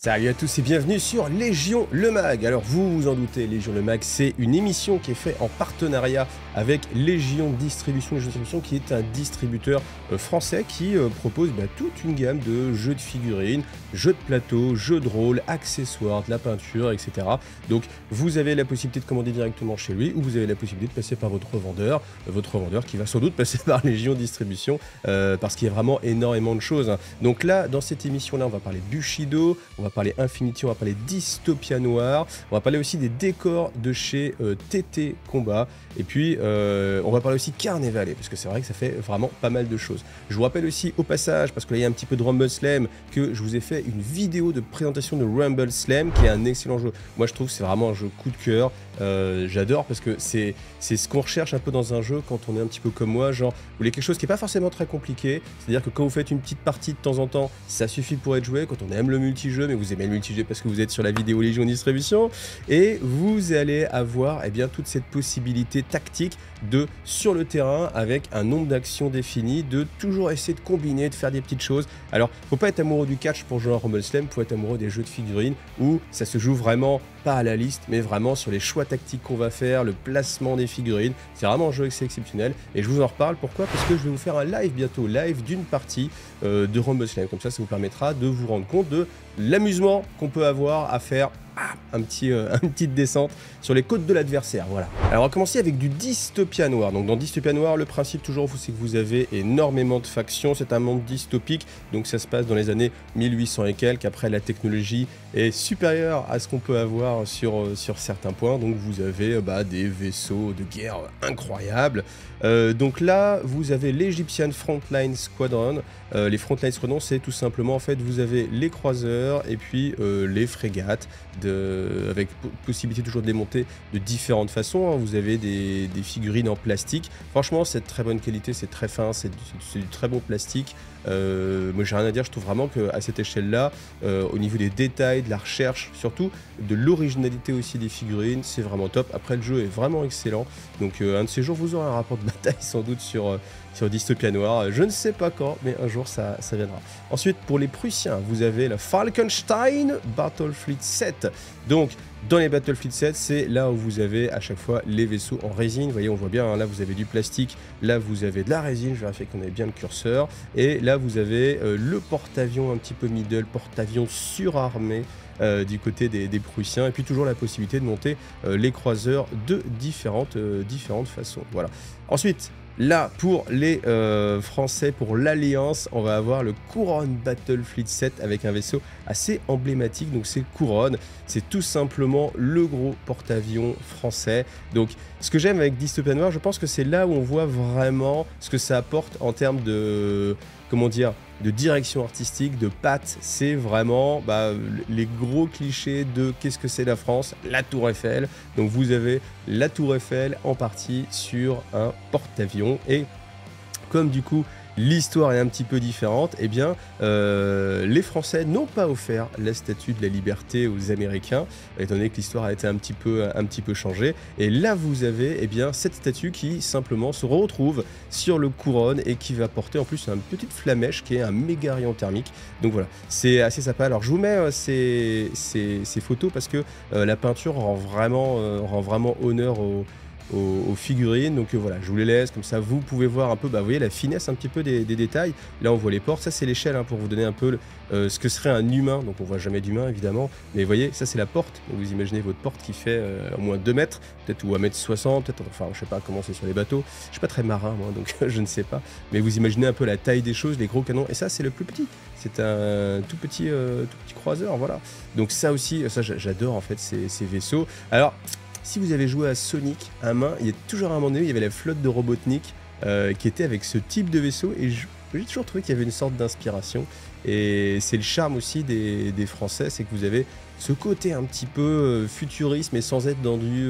Salut à tous et bienvenue sur Légion le Mag. Alors vous vous en doutez, Légion le Mag, c'est une émission qui est faite en partenariat avec Légion Distribution. Légion Distribution qui est un distributeur français qui propose toute une gamme de jeux de figurines, jeux de plateau, jeux de rôle, accessoires, de la peinture, etc. Donc vous avez la possibilité de commander directement chez lui ou vous avez la possibilité de passer par votre revendeur qui va sans doute passer par Légion Distribution parce qu'il y a vraiment énormément de choses. Donc là, dans cette émission-là, on va parler Bushido, on va parler Infinity, on va parler Dystopia Noir, on va parler aussi des décors de chez TT Combat, et puis on va parler aussi Carnevale, parce que c'est vrai que ça fait vraiment pas mal de choses. Je vous rappelle aussi au passage, parce que là il y a un petit peu de Rumble Slam, que je vous ai fait une vidéo de présentation de Rumble Slam, qui est un excellent jeu. Moi je trouve que c'est vraiment un jeu coup de cœur, j'adore, parce que c'est ce qu'on recherche un peu dans un jeu quand on est un petit peu comme moi, genre vous voulez quelque chose qui n'est pas forcément très compliqué, c'est-à-dire que quand vous faites une petite partie de temps en temps, ça suffit pour être joué, quand on aime le multijeu, mais vous aimez le multijeu parce que vous êtes sur la vidéo Légion Distribution, et vous allez avoir toute cette possibilité tactique de, sur le terrain, avec un nombre d'actions défini, de toujours essayer de combiner, de faire des petites choses. Alors, faut pas être amoureux du catch pour jouer à Rumble Slam, faut être amoureux des jeux de figurines où ça se joue vraiment pas à la liste, mais vraiment sur les choix tactiques qu'on va faire, le placement des figurines. C'est vraiment un jeu exceptionnel, et je vous en reparle. Pourquoi? Parce que je vais vous faire un live bientôt, live d'une partie de Rumble Slam. Comme ça vous permettra de vous rendre compte de l'amusement qu'on peut avoir à faire une petite descente sur les côtes de l'adversaire, voilà. Alors on va commencer avec du Dystopia Noir. Donc dans Dystopia Noir, le principe toujours, c'est que vous avez énormément de factions, c'est un monde dystopique, donc ça se passe dans les années 1800 et quelques, après la technologie est supérieure à ce qu'on peut avoir sur certains points, donc vous avez des vaisseaux de guerre incroyables. Donc là, vous avez l'Egyptian Frontline Squadron. Les Frontline Squadron, c'est tout simplement, en fait, vous avez les croiseurs et puis les frégates, avec possibilité toujours de les monter de différentes façons. Vous avez des figurines en plastique. Franchement, c'est de très bonne qualité, c'est très fin, c'est du très bon plastique. Moi, j'ai rien à dire, je trouve vraiment qu'à cette échelle-là, au niveau des détails, de la recherche, surtout de l'originalité aussi des figurines, c'est vraiment top. Après, le jeu est vraiment excellent. Donc, un de ces jours, vous aurez un rapport de bataille sans doute sur Dystopia Noir. Je ne sais pas quand, mais un jour, ça viendra. Ensuite, pour les Prussiens, vous avez la Falkenstein Battlefleet 7. Donc, dans les Battlefleet 7, c'est là où vous avez à chaque fois les vaisseaux en résine. Vous voyez, on voit bien, hein, là vous avez du plastique, là vous avez de la résine, je vérifie qu'on ait bien le curseur. Et là vous avez le porte-avions un petit peu middle, porte-avions surarmé du côté des Prussiens. Et puis toujours la possibilité de monter les croiseurs de différentes façons. Voilà. Ensuite, là, pour les Français, pour l'Alliance, on va avoir le Couronne Battlefleet 7 avec un vaisseau assez emblématique. Donc c'est Couronne, c'est tout simplement le gros porte-avions français. Donc ce que j'aime avec Dystopia Noir, je pense que c'est là où on voit vraiment ce que ça apporte en termes de, comment dire, de direction artistique, de pattes. C'est vraiment les gros clichés de qu'est-ce que c'est la France, la Tour Eiffel. Donc vous avez la Tour Eiffel en partie sur un porte-avions, et comme du coup l'histoire est un petit peu différente, eh bien les Français n'ont pas offert la statue de la liberté aux Américains, étant donné que l'histoire a été un petit peu changée. Et là vous avez cette statue qui simplement se retrouve sur le Couronne et qui va porter en plus une petite flamèche qui est un méga rayon thermique. Donc voilà, c'est assez sympa. Alors je vous mets ces photos parce que la peinture rend vraiment honneur aux figurines. Donc voilà, je vous les laisse, comme ça vous pouvez voir un peu, vous voyez la finesse un petit peu des détails. Là on voit les portes, ça c'est l'échelle pour vous donner un peu ce que serait un humain. Donc on voit jamais d'humain évidemment, mais vous voyez, ça c'est la porte. Donc vous imaginez votre porte qui fait au moins 2 mètres, peut-être, ou 1m60, peut-être, enfin je sais pas comment c'est sur les bateaux, je suis pas très marin moi, donc je ne sais pas, mais vous imaginez un peu la taille des choses, les gros canons, et ça c'est le plus petit, c'est un tout petit croiseur, voilà. Donc ça aussi, ça j'adore en fait ces vaisseaux. Alors si vous avez joué à Sonic à main, il y a toujours un moment donné, il y avait la flotte de Robotnik qui était avec ce type de vaisseau, et j'ai toujours trouvé qu'il y avait une sorte d'inspiration. Et c'est le charme aussi des Français, c'est que vous avez ce côté un petit peu futuriste, mais sans être dans du...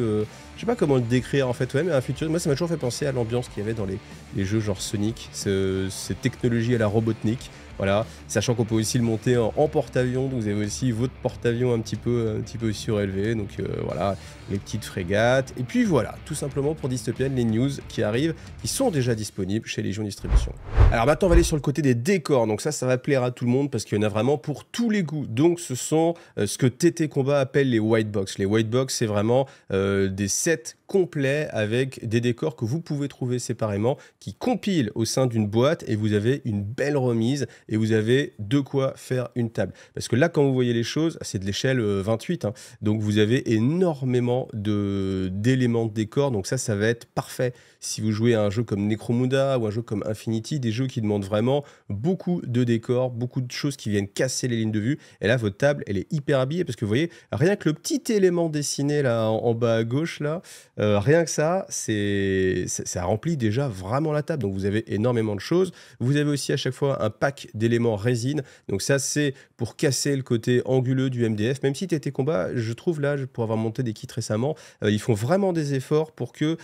je sais pas comment le décrire en fait, ouais, mais un futuriste. Moi ça m'a toujours fait penser à l'ambiance qu'il y avait dans les jeux genre Sonic, cette technologie à la Robotnik. Voilà, sachant qu'on peut aussi le monter en porte-avions, donc vous avez aussi votre porte-avions un petit peu surélevé, donc voilà, les petites frégates. Et puis voilà, tout simplement pour Dystopian, les news qui arrivent, qui sont déjà disponibles chez Légion Distribution. Alors maintenant, on va aller sur le côté des décors. Donc ça va plaire à tout le monde parce qu'il y en a vraiment pour tous les goûts. Donc ce sont ce que TT Combat appelle les white box. Les white box, c'est vraiment des sets complets avec des décors que vous pouvez trouver séparément, qui compilent au sein d'une boîte et vous avez une belle remise et vous avez de quoi faire une table. Parce que là, quand vous voyez les choses, c'est de l'échelle 28, hein, donc vous avez énormément d'éléments de décor, donc ça va être parfait si vous jouez à un jeu comme Necromunda ou un jeu comme Infinity, des jeux qui demandent vraiment beaucoup de décors, beaucoup de choses qui viennent casser les lignes de vue. Et là, votre table, elle est hyper habillée parce que vous voyez, rien que le petit élément dessiné là en bas à gauche, là, rien que ça, ça remplit déjà vraiment la table. Donc vous avez énormément de choses. Vous avez aussi à chaque fois un pack d'éléments résine. Donc ça, c'est pour casser le côté anguleux du MDF. Même si TT Combat, je trouve là, pour avoir monté des kits récemment, ils font vraiment des efforts pour que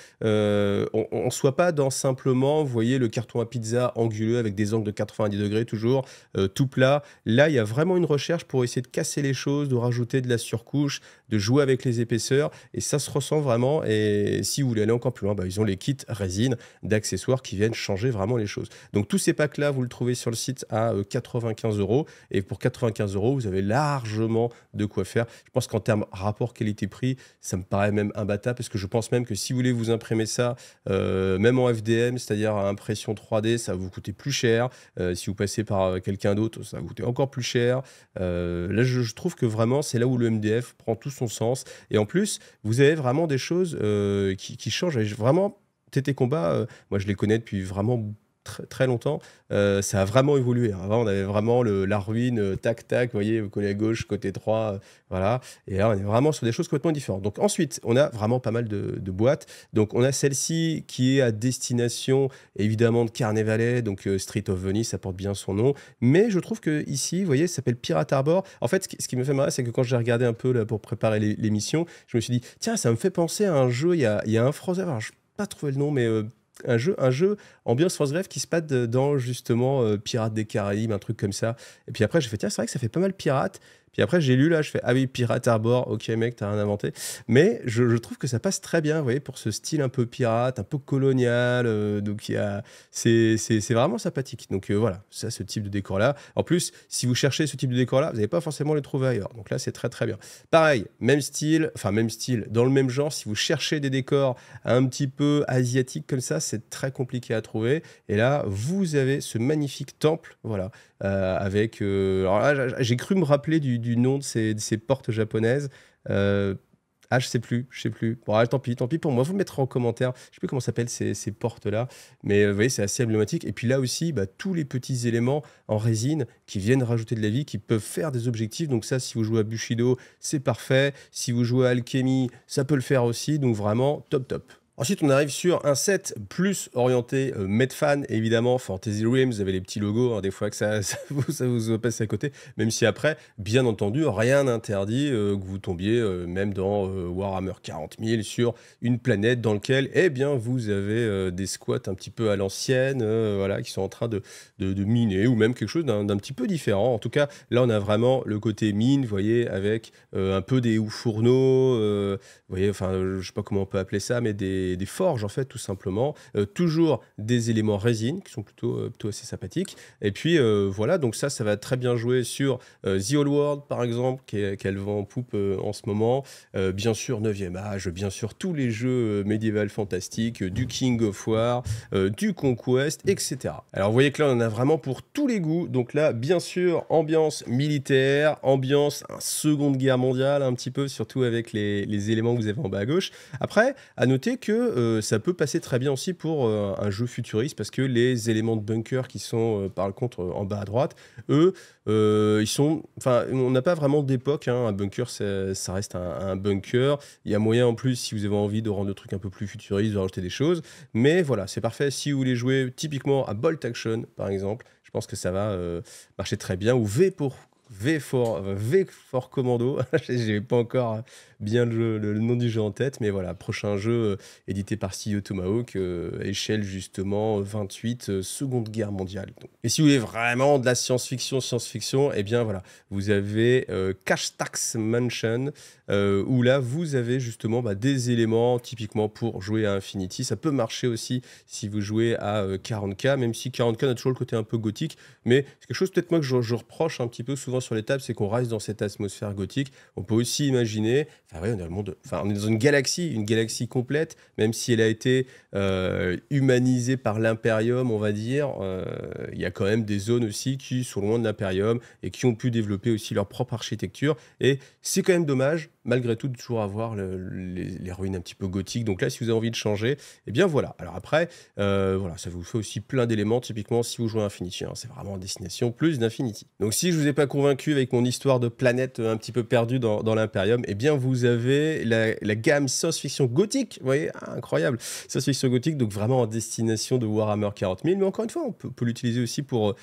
on soit pas dans simplement, vous voyez, le carton à pizza anguleux avec des angles de 90 degrés toujours, tout plat. Là, il y a vraiment une recherche pour essayer de casser les choses, de rajouter de la surcouche, de jouer avec les épaisseurs. Et ça se ressent vraiment. Et si vous voulez aller encore plus loin, ils ont les kits résine d'accessoires qui viennent changer vraiment les choses. Donc tous ces packs-là, vous le trouvez sur le site à 95 €. Et pour 95 €, vous avez largement de quoi faire. Je pense qu'en termes rapport qualité-prix, ça me paraît même imbattable parce que je pense même que si vous voulez vous imprimer ça, même en FDM, c'est-à-dire à impression 3D, ça va vous coûter plus cher. Si vous passez par quelqu'un d'autre, ça va vous coûter encore plus cher. Là, je trouve que vraiment, c'est là où le MDF prend tout son sens. Et en plus, vous avez vraiment des choses qui changent. Et vraiment, TT Combat, moi, je les connais depuis vraiment très, très longtemps. Ça a vraiment évolué. Avant, on avait vraiment la ruine, tac, tac, vous voyez, côté à gauche, côté 3, voilà. Et là, on est vraiment sur des choses complètement différentes. Donc ensuite, on a vraiment pas mal de boîtes. Donc on a celle-ci qui est à destination, évidemment, de Carnavalet, donc Street of Venice, ça porte bien son nom. Mais je trouve que ici, vous voyez, ça s'appelle Pirate Harbor. En fait, ce qui me fait marrer, c'est que quand j'ai regardé un peu là, pour préparer l'émission, je me suis dit, tiens, ça me fait penser à un jeu, il y a un français, alors je n'ai pas trouvé le nom, mais un jeu ambiance France Grève qui se passe dans justement Pirates des Caraïbes, un truc comme ça. Et puis après, j'ai fait, tiens, c'est vrai que ça fait pas mal pirate. Puis après, j'ai lu là, je fais, ah oui, Pirate Harbor, ok mec, t'as rien inventé. Mais je trouve que ça passe très bien, vous voyez, pour ce style un peu pirate, un peu colonial. Donc c'est vraiment sympathique. Donc voilà, ça, ce type de décor-là. En plus, si vous cherchez ce type de décor-là, vous n'allez pas forcément les trouver ailleurs. Donc là, c'est très très bien. Pareil, même style, dans le même genre, si vous cherchez des décors un petit peu asiatiques comme ça, c'est très compliqué à trouver. Et là, vous avez ce magnifique temple, voilà, avec... alors là, j'ai cru me rappeler du nom de ces portes japonaises. Je sais plus. Bon, tant pis pour moi. Vous le mettrez en commentaire. Je sais plus comment s'appellent ces portes-là. Mais vous voyez, c'est assez emblématique. Et puis là aussi, tous les petits éléments en résine qui viennent rajouter de la vie, qui peuvent faire des objectifs. Donc ça, si vous jouez à Bushido, c'est parfait. Si vous jouez à Alchemy, ça peut le faire aussi. Donc vraiment, top, top. Ensuite, on arrive sur un set plus orienté Medfan, évidemment, Fantasy Realms, vous avez les petits logos, hein, des fois que ça vous passe à côté, même si après, bien entendu, rien n'interdit que vous tombiez même dans Warhammer 40 000 sur une planète dans laquelle, eh bien, vous avez des squats un petit peu à l'ancienne, voilà, qui sont en train de miner, ou même quelque chose d'un petit peu différent. En tout cas, là, on a vraiment le côté mine, vous voyez, avec un peu des fourneaux, vous voyez, enfin, je sais pas comment on peut appeler ça, mais des forges en fait tout simplement, toujours des éléments résine qui sont plutôt assez sympathiques, et puis voilà, donc ça va très bien jouer sur The Old World par exemple, qu'elle vend en poupe en ce moment, bien sûr 9e âge, bien sûr tous les jeux médiéval fantastiques, du King of War, du Conquest, etc. Alors vous voyez que là on en a vraiment pour tous les goûts, donc là bien sûr ambiance militaire, ambiance Seconde Guerre mondiale un petit peu, surtout avec les éléments que vous avez en bas à gauche. Après, à noter que ça peut passer très bien aussi pour un jeu futuriste, parce que les éléments de bunker qui sont par contre en bas à droite, eux, ils sont... Enfin, on n'a pas vraiment d'époque, hein. Un bunker, ça reste un bunker. Il y a moyen en plus, si vous avez envie de rendre le truc un peu plus futuriste, de rajouter des choses. Mais voilà, c'est parfait si vous voulez jouer typiquement à Bolt Action, par exemple. Je pense que ça va marcher très bien. Ou V for Commando. J'ai pas encore bien le nom du jeu en tête, mais voilà, prochain jeu édité par Studio Tomahawk, échelle justement 28, Seconde Guerre mondiale. Donc. Et si vous voulez vraiment de la science-fiction, eh bien voilà, vous avez Cash Tax Mansion, où là vous avez justement des éléments typiquement pour jouer à Infinity. Ça peut marcher aussi si vous jouez à 40K, même si 40K a toujours le côté un peu gothique, mais c'est quelque chose peut-être moi que je reproche un petit peu souvent sur les tables, c'est qu'on reste dans cette atmosphère gothique. On peut aussi imaginer, on est dans le monde, on est dans une galaxie complète, même si elle a été humanisée par l'Imperium, on va dire. Il y a quand même des zones aussi qui sont loin de l'Imperium et qui ont pu développer aussi leur propre architecture. Et c'est quand même dommage, malgré tout, de toujours avoir les ruines un petit peu gothiques. Donc là, si vous avez envie de changer, eh bien voilà. Alors après, voilà, ça vous fait aussi plein d'éléments. Typiquement, si vous jouez à Infinity, c'est vraiment destination plus d'Infinity. Donc si je vous ai pas convaincu avec mon histoire de planète un petit peu perdue dans l'Imperium, eh bien vous avez la gamme science-fiction gothique. Vous voyez, incroyable. Science-fiction gothique, donc vraiment en destination de Warhammer 40 000. Mais encore une fois, on peut l'utiliser aussi pour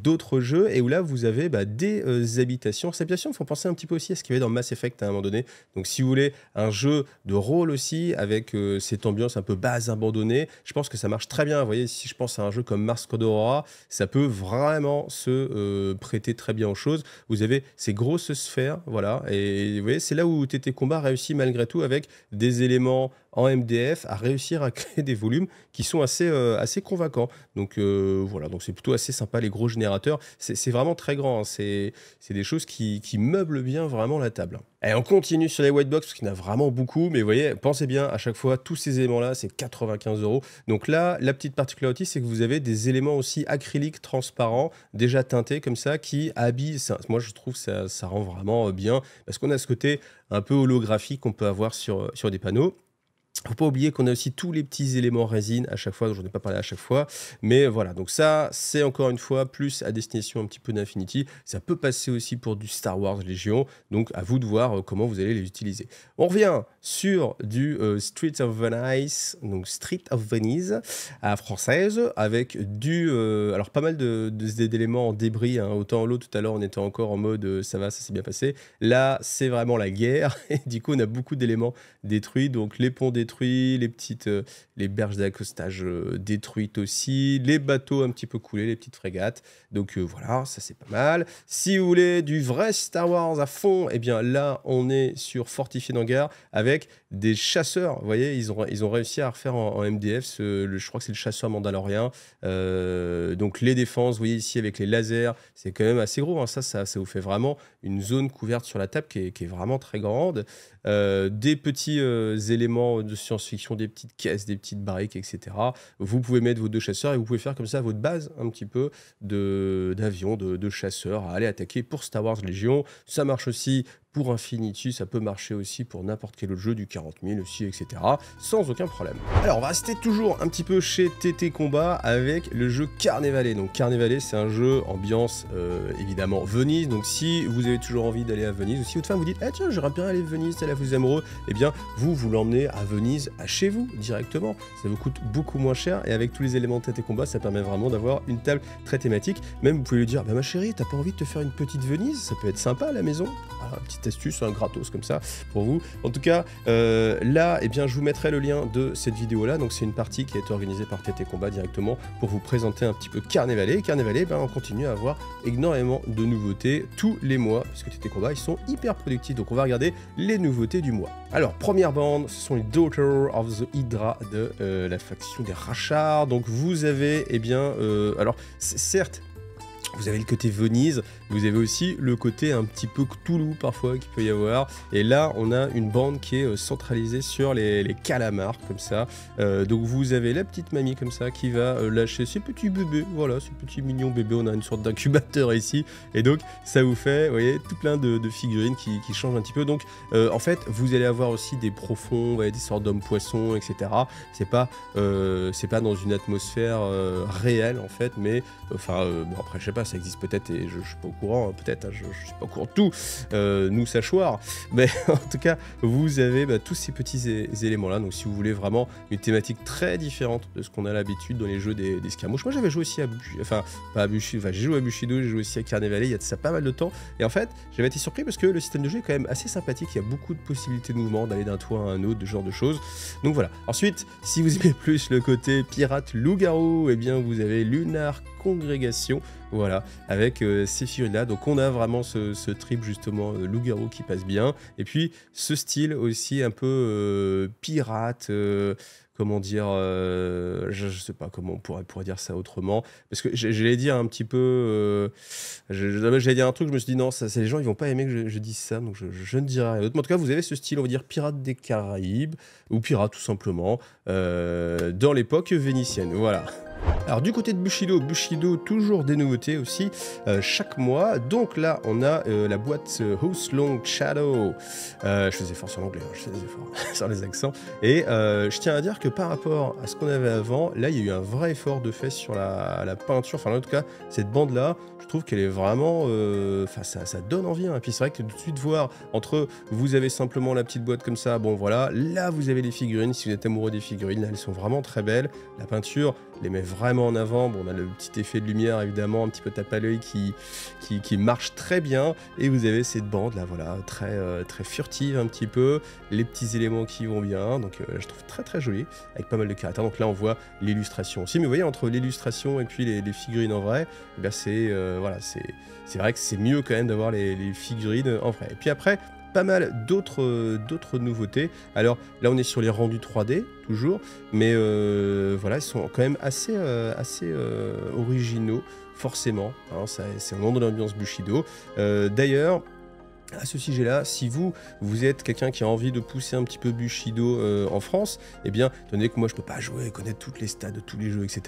d'autres jeux, et où là vous avez des habitations. Ces habitations font penser un petit peu aussi à ce qu'il y avait dans Mass Effect à un moment donné. Donc si vous voulez un jeu de rôle aussi, avec cette ambiance un peu base abandonnée, je pense que ça marche très bien. Vous voyez, si je pense à un jeu comme Mars Code Aurora, ça peut vraiment se prêter très bien aux choses. Vous avez ces grosses sphères, voilà, et vous voyez, c'est là où TT Combat réussit malgré tout avec des éléments en MDF à réussir à créer des volumes qui sont assez convaincants. Donc voilà, donc c'est plutôt assez sympa, les gros générateurs. C'est vraiment très grand, hein. C'est des choses qui meublent bien vraiment la table. Et on continue sur les white box parce qu'il y en a vraiment beaucoup, mais vous voyez, pensez bien, à chaque fois, tous ces éléments-là, c'est 95 €. Donc là, la petite particularité, c'est que vous avez des éléments aussi acryliques transparents, déjà teintés comme ça, qui habillent. Moi, je trouve que ça rend vraiment bien, parce qu'on a ce côté un peu holographique qu'on peut avoir sur des panneaux. Faut pas oublier qu'on a aussi tous les petits éléments résine à chaque fois, dont je n'ai pas parlé à chaque fois. Mais voilà, donc ça, c'est encore une fois plus à destination un petit peu d'Infinity. Ça peut passer aussi pour du Star Wars Légion. Donc à vous de voir comment vous allez les utiliser. On revient sur du Street of Venice, donc Street of Venice à française, avec alors pas mal d'éléments en débris. Hein. Autant l'autre tout à l'heure, on était encore en mode ça va, ça s'est bien passé. Là, c'est vraiment la guerre. Et du coup, on a beaucoup d'éléments détruits. Donc les ponts détruits, les berges d'accostage détruites aussi, les bateaux un petit peu coulés, les petites frégates. Donc voilà, ça c'est pas mal. Si vous voulez du vrai Star Wars à fond, eh bien là on est sur Fortifié d'Hangar avec des chasseurs. Vous voyez, ils ont réussi à refaire en MDF, je crois que c'est le chasseur mandalorien. Donc les défenses, vous voyez ici avec les lasers, c'est quand même assez gros. Hein. Ça vous fait vraiment une zone couverte sur la table qui est vraiment très grande. Des petits éléments de science-fiction, des petites caisses, des petites barriques, etc. Vous pouvez mettre vos deux chasseurs et vous pouvez faire comme ça votre base un petit peu d'avions, de chasseurs à aller attaquer pour Star Wars Légion. Ça marche aussi pour Infinity, ça peut marcher aussi pour n'importe quel autre jeu, du 40 000 aussi, etc. Sans aucun problème. Alors, on va rester toujours un petit peu chez TT Combat avec le jeu Carnevale. Donc, Carnevale, c'est un jeu ambiance, évidemment, Venise. Donc, si vous avez toujours envie d'aller à Venise, ou si votre femme vous dit « Ah tiens, j'aimerais bien aller à Venise, c'est là vous amoureux », eh bien, vous l'emmenez à Venise, à chez vous, directement. Ça vous coûte beaucoup moins cher, et avec tous les éléments de TT Combat, ça permet vraiment d'avoir une table très thématique. Même, vous pouvez lui dire « Bah, ma chérie, t'as pas envie de te faire une petite Venise? Ça peut être sympa à la maison. » Alors, petite astuce, un gratos comme ça pour vous. En tout cas, là, eh bien, je vous mettrai le lien de cette vidéo-là. Donc, c'est une partie qui a été organisée par TT Combat directement pour vous présenter un petit peu Carnevale. Et Carnevale, ben, on continue à avoir énormément de nouveautés tous les mois, puisque TT Combat, ils sont hyper productifs. Donc, on va regarder les nouveautés du mois. Alors, première bande, ce sont les Daughter of the Hydra de la faction des Rachars. Donc, vous avez, eh bien, alors, certes, vous avez le côté Venise, vous avez aussi le côté un petit peu Cthulhu parfois qu'il peut y avoir. Et là, on a une bande qui est centralisée sur les calamars, comme ça. Donc vous avez la petite mamie comme ça qui va lâcher ses petits bébés. Voilà, ces petits mignons bébés. On a une sorte d'incubateur ici. Et donc, ça vous fait, vous voyez, tout plein de figurines qui changent un petit peu. Donc, en fait, vous allez avoir aussi des profonds, vous voyez, des sortes d'hommes-poissons, etc. C'est pas dans une atmosphère réelle, en fait. Mais, enfin, bon, après, je sais pas, voilà, ça existe peut-être et je suis pas au courant, peut-être, hein, je suis pas au courant de tout, nous sachoirs, mais en tout cas, vous avez tous ces petits éléments-là. Donc si vous voulez vraiment une thématique très différente de ce qu'on a l'habitude dans les jeux des escarmouches. Moi j'avais joué aussi à j'ai joué à Bushido, j'ai joué aussi à Carnevale il y a de ça pas mal de temps. Et en fait, j'avais été surpris parce que le système de jeu est quand même assez sympathique. Il y a beaucoup de possibilités de mouvement, d'aller d'un toit à un autre, de ce genre de choses. Donc voilà. Ensuite, si vous aimez plus le côté pirate loup-garou, eh bien vous avez Lunar Congrégation. Voilà, avec ces figurines-là. Donc on a vraiment ce trip justement loup-garou qui passe bien. Et puis ce style aussi un peu pirate. Comment dire, je sais pas comment on pourrait dire ça autrement, parce que j'allais dire un petit peu, j'allais dire un truc, je me suis dit non, ça, les gens ils vont pas aimer que je dise ça, donc je ne dirai rien d'autre. Mais en tout cas, vous avez ce style, on va dire pirate des Caraïbes, ou pirate tout simplement, dans l'époque vénitienne, voilà. Alors du côté de Bushido, toujours des nouveautés aussi chaque mois. Donc là, on a la boîte House Long Shadow. Je faisais fort sur l'anglais, hein, je faisais fort sur les accents. Et je tiens à dire que par rapport à ce qu'on avait avant, là, il y a eu un vrai effort de fait sur la peinture. Enfin, en tout cas, cette bande-là, je trouve qu'elle est vraiment... ça donne envie. Hein. Et puis c'est vrai que tout de suite voir, entre vous avez simplement la petite boîte comme ça, bon voilà, là vous avez les figurines, si vous êtes amoureux des figurines, là elles sont vraiment très belles. La peinture les met vraiment en avant. Bon, on a le petit effet de lumière évidemment, un petit peu tape à l'œil qui marche très bien. Et vous avez cette bande là, voilà, très furtive un petit peu, les petits éléments qui vont bien. Donc je trouve très joli, avec pas mal de caractères. Donc là on voit l'illustration aussi. Mais vous voyez, entre l'illustration et puis les figurines en vrai, eh bien c'est vrai que c'est mieux quand même d'avoir les figurines en vrai. Et puis après, pas mal d'autres nouveautés. Alors là on est sur les rendus 3D toujours, mais voilà, ils sont quand même assez originaux forcément, hein, c'est vraiment de l'ambiance Bushido. D'ailleurs, à ce sujet-là, si vous êtes quelqu'un qui a envie de pousser un petit peu Bushido en France, eh bien, étant donné que moi je peux pas jouer, connaître toutes les stats de tous les jeux, etc.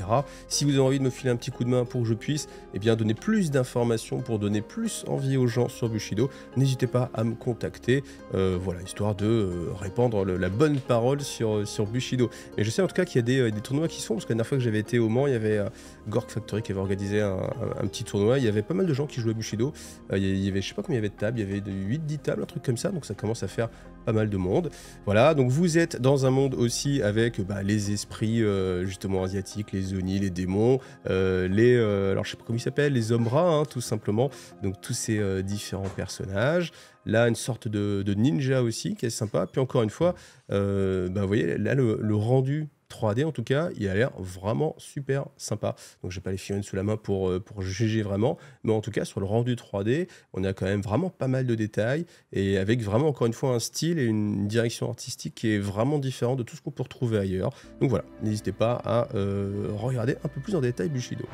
Si vous avez envie de me filer un petit coup de main pour que je puisse, eh bien, donner plus d'informations, pour donner plus envie aux gens sur Bushido, n'hésitez pas à me contacter, voilà, histoire de répandre la bonne parole sur Bushido. Et je sais en tout cas qu'il y a des tournois qui se font, parce que la dernière fois que j'avais été au Mans, il y avait Gork Factory qui avait organisé un petit tournoi, il y avait pas mal de gens qui jouaient à Bushido, il y avait, je sais pas combien il y avait de tables, il y avait 8-10 tables, un truc comme ça, donc ça commence à faire pas mal de monde. Voilà, donc vous êtes dans un monde aussi avec les esprits justement asiatiques, les Oni, les démons, alors je sais pas comment ils s'appellent, les Ombra, hein, tout simplement, donc tous ces différents personnages. Là, une sorte de ninja aussi, qui est sympa. Puis encore une fois, vous voyez, là, le rendu 3D, en tout cas, il a l'air vraiment super sympa. Donc, je n'ai pas les figurines sous la main pour juger vraiment. Mais en tout cas, sur le rendu 3D, on a quand même vraiment pas mal de détails. Et avec vraiment, encore une fois, un style et une direction artistique qui est vraiment différent de tout ce qu'on peut retrouver ailleurs. Donc voilà, n'hésitez pas à regarder un peu plus en détail Bushido.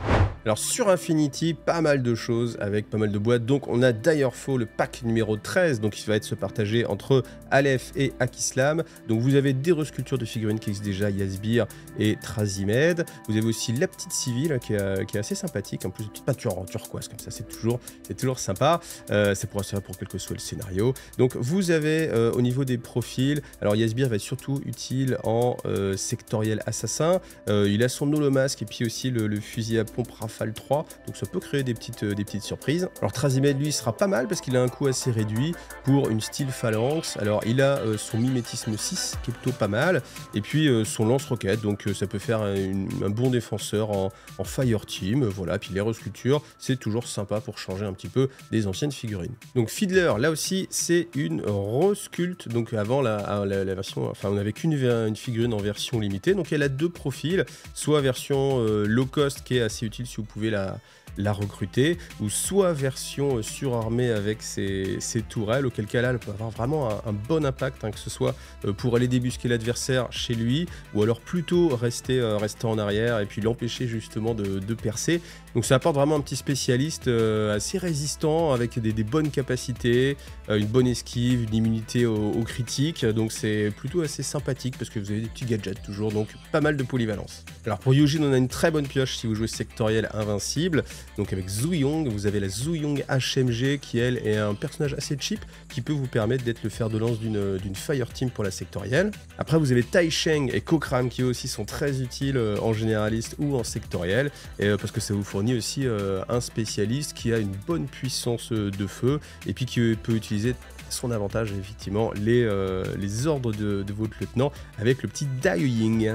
Alors sur Infinity, pas mal de choses avec pas mal de boîtes. Donc on a Direfall, le pack numéro 13, donc il va être se partager entre Aleph et Akislam. Donc vous avez des resculptures de figurines qui existent déjà, Yasbir et Trazimed. Vous avez aussi la petite civile qui est assez sympathique, en plus de petite peinture en turquoise comme ça, c'est toujours sympa. C'est pour assurer pour quel que soit le scénario. Donc vous avez au niveau des profils, alors Yasbir va être surtout utile en sectoriel assassin. Il a son holomasque et puis aussi le fusil à pompe Rafale 3, donc ça peut créer des petites surprises. Alors Trazimed, lui, sera pas mal parce qu'il a un coût assez réduit pour une style phalanx. Alors il a son mimétisme 6 qui est plutôt pas mal, et puis son lance-roquette, donc ça peut faire un bon défenseur en fire team, voilà. Puis les resculptures, c'est toujours sympa pour changer un petit peu des anciennes figurines. Donc Fiddler, là aussi c'est une resculpte, donc avant la version, enfin on n'avait qu'une figurine en version limitée, donc elle a deux profils, soit version low cost qui est assez utile si vous pouvez la recruter, ou soit version surarmée avec ses tourelles, auquel cas là elle peut avoir vraiment un bon impact, hein, que ce soit pour aller débusquer l'adversaire chez lui, ou alors plutôt rester en arrière et puis l'empêcher justement de percer. Donc ça apporte vraiment un petit spécialiste assez résistant, avec des bonnes capacités, une bonne esquive, une immunité aux critiques, donc c'est plutôt assez sympathique parce que vous avez des petits gadgets toujours, donc pas mal de polyvalence. Alors pour Yujin, on a une très bonne pioche si vous jouez sectoriel invincible, donc avec Zhu Yong, vous avez la Zhu Yong HMG qui elle est un personnage assez cheap qui peut vous permettre d'être le fer de lance d'une fire team pour la sectorielle. Après vous avez Tai Sheng et Kokram qui aussi sont très utiles en généraliste ou en sectoriel, parce que ça vous fournit en est aussi un spécialiste qui a une bonne puissance de feu et puis qui peut utiliser son avantage, effectivement, les ordres de votre lieutenant avec le petit dying.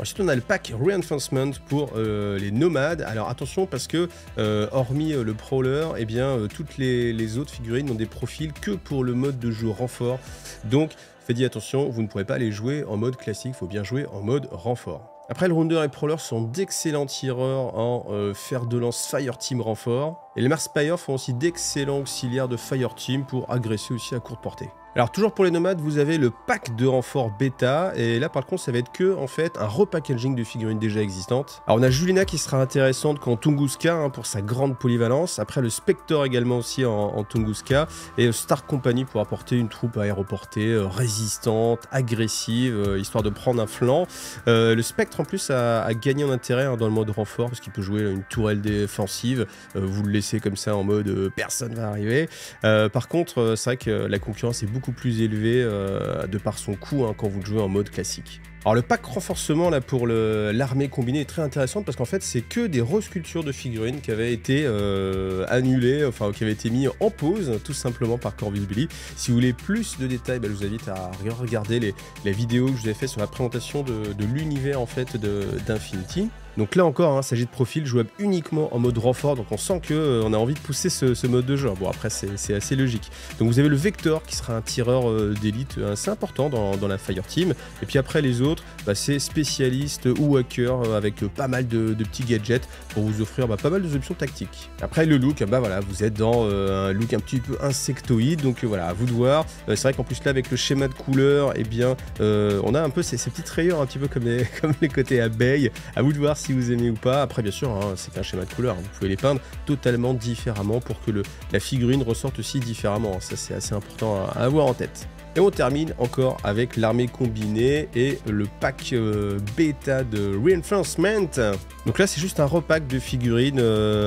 Ensuite, on a le pack Reinforcement pour les nomades. Alors attention parce que, hormis le Prowler, eh bien, toutes les autres figurines ont des profils que pour le mode de jeu renfort. Donc, faites attention, vous ne pourrez pas les jouer en mode classique, il faut bien jouer en mode renfort. Après, le Rounder et Prowler sont d'excellents tireurs en fer de lance Fireteam renfort. Et les Marspire font aussi d'excellents auxiliaires de Fireteam pour agresser aussi à courte portée. Alors toujours pour les nomades, vous avez le pack de renfort bêta, et là par contre ça va être que en fait un repackaging de figurines déjà existantes. Alors on a Julina qui sera intéressante qu'en Tunguska hein, pour sa grande polyvalence, après le Spectre également aussi en Tunguska, et Star Company pour apporter une troupe aéroportée, résistante, agressive, histoire de prendre un flanc. Le Spectre en plus a gagné en intérêt hein, dans le mode renfort, parce qu'il peut jouer une tourelle défensive, vous le laissez comme ça en mode personne va arriver. Par contre c'est vrai que la concurrence est beaucoup plus élevé de par son coût hein, quand vous le jouez en mode classique. Alors le pack renforcement là pour l'armée combinée est très intéressant parce qu'en fait c'est que des resculptures de figurines qui avaient été annulées, enfin qui avaient été mis en pause tout simplement par Corvus Belli. Si vous voulez plus de détails, je vous invite à regarder la vidéo que je vous ai fait sur la présentation de l'univers en fait d'Infinity. Donc là encore, il s'agit de profils jouables uniquement en mode renfort, donc on sent qu'on a envie de pousser ce mode de jeu. Bon après c'est assez logique. Donc vous avez le Vector qui sera un tireur d'élite assez important dans la Fireteam, et puis après les autres, c'est spécialiste ou hacker avec pas mal de petits gadgets pour vous offrir pas mal d'options tactiques. Après le look, voilà, vous êtes dans un look un petit peu insectoïde, donc voilà, à vous de voir. C'est vrai qu'en plus là avec le schéma de couleur, eh bien on a un peu ces petites rayures un petit peu comme les côtés abeilles, à vous de voir si vous aimez ou pas. Après bien sûr hein, c'est qu'un schéma de couleur, vous pouvez les peindre totalement différemment pour que la figurine ressorte aussi différemment, ça c'est assez important à avoir en tête. Et on termine encore avec l'armée combinée et le pack bêta de Reinforcement. Donc là c'est juste un repack de figurines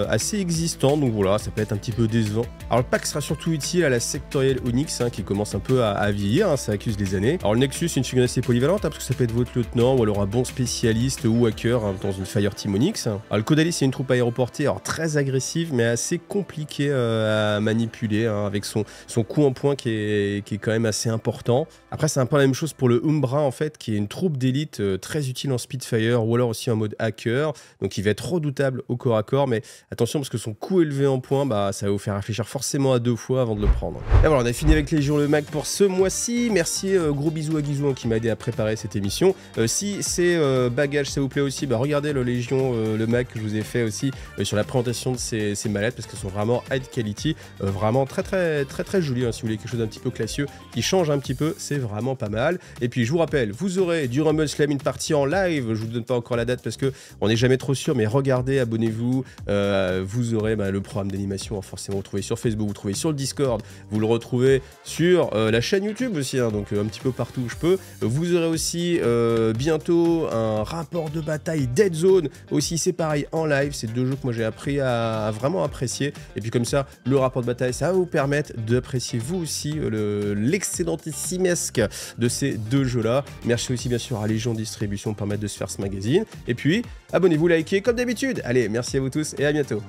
assez existant, donc voilà, ça peut être un petit peu décevant. Alors le pack sera surtout utile à la sectorielle Onyx hein, qui commence un peu à vieillir, hein, ça accuse les années. Alors le Nexus c'est une figurine assez polyvalente hein, parce que ça peut être votre lieutenant ou alors un bon spécialiste ou hacker hein, dans une Fireteam Onyx. Alors le Caudalie c'est une troupe aéroportée, alors très agressive mais assez compliquée à manipuler hein, avec son coup en point qui est quand même assez important. Après c'est un peu la même chose pour le Umbra en fait, qui est une troupe d'élite très utile en Spitfire ou alors aussi en mode hacker, donc il va être redoutable au corps à corps, mais attention parce que son coût élevé en points, ça va vous faire réfléchir forcément à 2 fois avant de le prendre. Et voilà, on a fini avec Légion le Mag pour ce mois-ci. Merci, gros bisous à Guizou qui m'a aidé à préparer cette émission. Si ces bagages ça vous plaît aussi, regardez le Légion le Mag que je vous ai fait aussi sur la présentation de ces mallettes parce qu'elles sont vraiment high quality, vraiment très jolies hein, si vous voulez quelque chose d'un petit peu classieux qui change un petit peu, c'est vraiment pas mal. Et puis je vous rappelle, vous aurez du Rumble Slam une partie en live, je vous donne pas encore la date parce que on n'est jamais trop sûr, mais regardez, abonnez-vous, vous aurez le programme d'animation, forcément vous trouvez sur Facebook, vous trouvez sur le Discord, vous le retrouvez sur la chaîne YouTube aussi, hein, donc un petit peu partout où je peux. Vous aurez aussi bientôt un rapport de bataille Dead Zone, aussi c'est pareil en live, c'est 2 jeux que moi j'ai appris à vraiment apprécier, et puis comme ça, le rapport de bataille, ça va vous permettre d'apprécier vous aussi l'excellentissimesque de ces 2 jeux-là. Merci aussi bien sûr à Légion Distribution pour permettre de se faire ce magazine. Et puis, abonnez-vous, likez comme d'habitude. Allez, merci à vous tous et à bientôt.